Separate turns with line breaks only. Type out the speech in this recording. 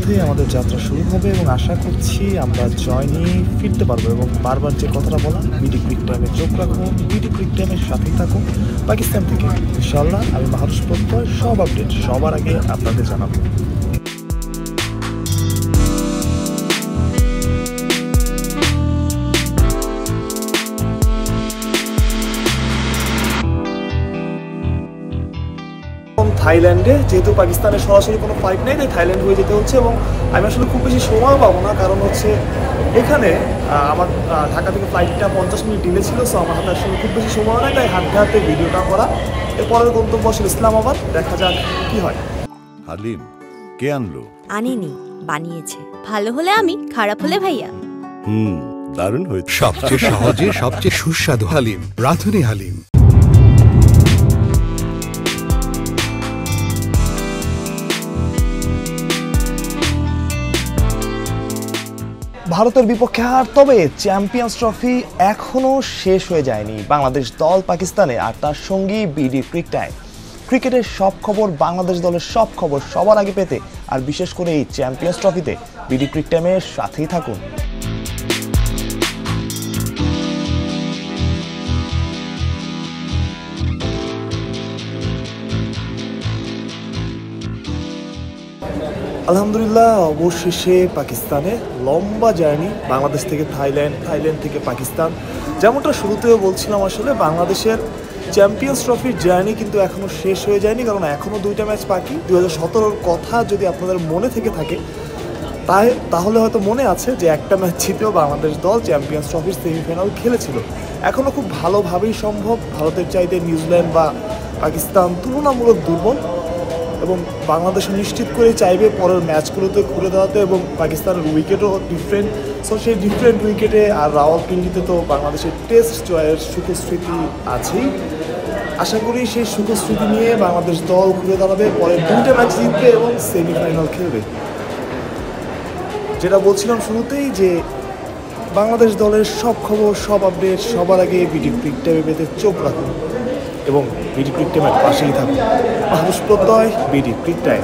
মধ্যে আমাদের যাত্রা শুরু হবে এবং আশা করছি আমরা জয় নিয়ে ফিরতে পারবো। এবং বারবার যে কথাটা বলা, বিডি ক্রিক টাইমে চোখ রাখুন, বিডি ক্রিক টাইমের সাথেই থাকুন। পাকিস্তান থেকে ইনশাআল্লাহ আমি মাহরুজ প্রত্যয় সব আপডেট সবার আগে আপনাদের জানাবো। থাইল্যান্ডে যেহেতু পাকিস্তানের সরাসরি কোনো ফ্লাইট নেই, তাই থাইল্যান্ড হয়ে যেতে হচ্ছে এবং আমি আসলে খুব বেশি সময় পাবো না, কারণ হচ্ছে এখানে আমার ঢাকা থেকে ফ্লাইটটা 50 মিনিট ডিলে ছিল। সো আমার হাতে আসলে খুব বেশি সময় নেই, তাই হাতে হাতে ভিডিওটা করা। এরপরের গন্তব্য আসলে ইসলামাবাদ, দেখা যাক কি হয়।
হালিম কে আনলো?
আনেনি, বানিয়েছে। ভালো হলে আমি, খারাপ হলে ভাইয়া।
দারুণ হয়েছে।
সবচেয়ে সহজে সবচেয়ে সুস্বাদু হালিম, রাঁধুনি হালিম।
ভারতের বিপক্ষে হার, তবে চ্যাম্পিয়ন্স ট্রফি এখনও শেষ হয়ে যায়নি। বাংলাদেশ দল পাকিস্তানে আর তার সঙ্গী বিডি ক্রিক টাইম। ক্রিকেটের সব খবর, বাংলাদেশ দলের সব খবর সবার আগে পেতে আর বিশেষ করে এই চ্যাম্পিয়ন্স ট্রফিতে বিডি ক্রিক টাইমের সাথেই থাকুন। আলহামদুলিল্লাহ, অবশেষে পাকিস্তানে লম্বা জার্নি, বাংলাদেশ থেকে থাইল্যান্ড, থাইল্যান্ড থেকে পাকিস্তান। যেমনটা শুরুতেও বলছিলাম, আসলে বাংলাদেশের চ্যাম্পিয়ন্স ট্রফির জার্নি কিন্তু এখনও শেষ হয়ে যায়নি, কারণ এখনও 2টা ম্যাচ বাকি। 2017-র কথা যদি আপনাদের মনে থেকে থাকে তাহলে হয়তো মনে আছে যে একটা ম্যাচ জিতেও বাংলাদেশ দল চ্যাম্পিয়ন্স ট্রফির সেমিফাইনাল খেলেছিল। এখনও খুব ভালোভাবেই সম্ভব। ভারতের চাইতে নিউজিল্যান্ড বা পাকিস্তান তুলনামূলক দুর্বল এবং বাংলাদেশ নিশ্চিত করে চাইবে পরের ম্যাচগুলোতে ঘুরে দাঁড়াতে, এবং পাকিস্তানের উইকেটও ডিফারেন্ট। সো সেই ডিফারেন্ট উইকেটে আর রাওয়ালপিন্ডিতে তো বাংলাদেশের টেস্ট জয়ের সুখস্মৃতি আছেই। আশা করি সেই সুখস্মৃতি নিয়ে বাংলাদেশ দল ঘুরে দাঁড়াবে, পরের 2টা ম্যাচ জিতবে এবং সেমিফাইনাল খেলবে। যেটা বলছিলাম শুরুতেই, যে বাংলাদেশ দলের সব খবর, সব আপডেট সবার আগে বিডি ক্রিক টাইমে পেতে চোখ রাখুন এবং বিডি ক্রিক টাইমের পাশেই থাকুন। মাহরুজ প্রত্যয়, বিডি ক্রিক টাইম।